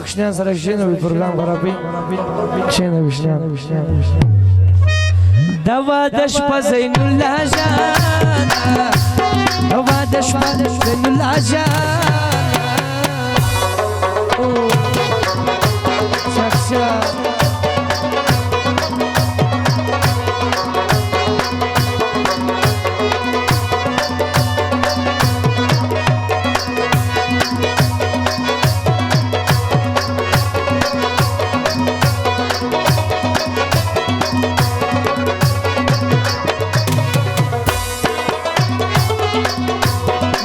کشنیان سره کشینو بی پروگرام خرابی کشینو بشنیان دوادش پا زین الله جانا دوادش پا زین الله جانا شخصا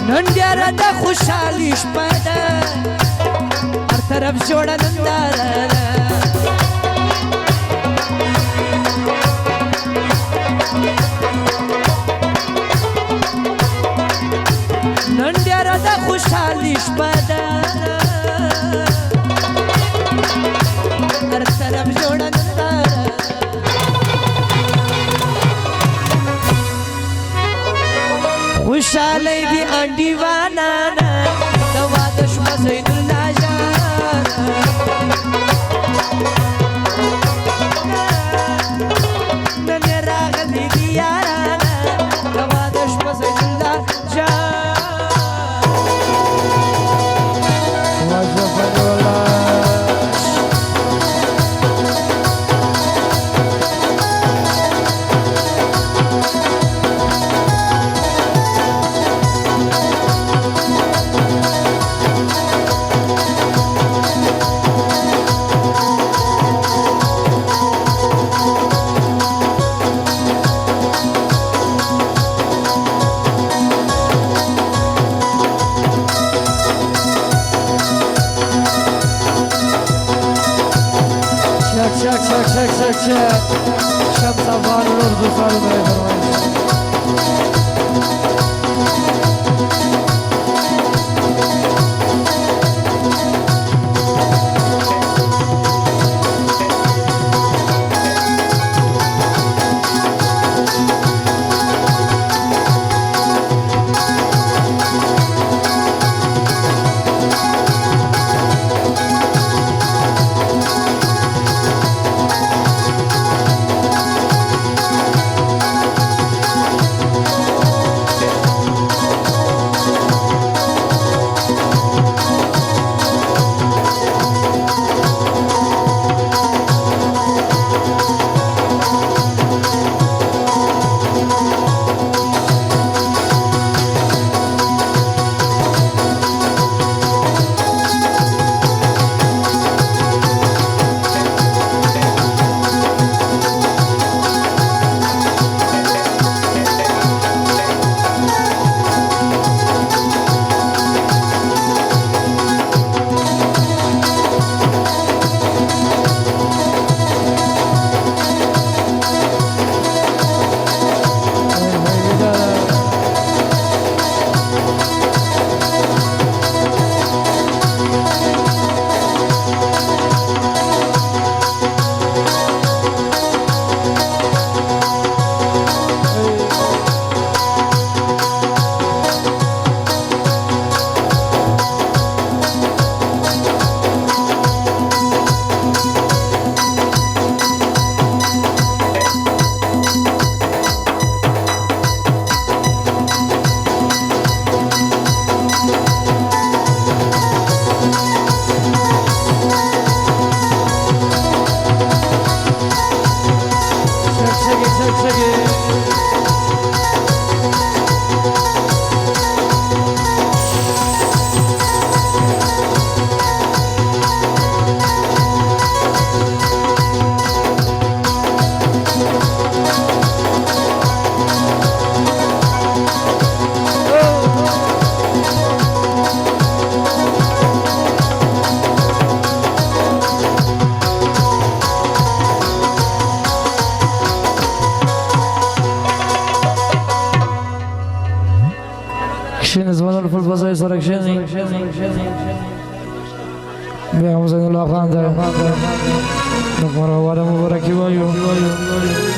نندیارا دا خوشحالیش پادا هر طرف جوڑا نندارا نندیارا دا خوشحالیش پادا هر طرف جوڑا نندارا خوشحالی دی انڈیوانا دوادش مزین اللہ جانا ننی راغلی دی یارانا دوادش مزین اللہ جانا شمس افغان الارض صالح برای فرمایش کشین زمان الفل بزای سرک شنی بیام زین الله خان داره نکمره واره مبارکی بایو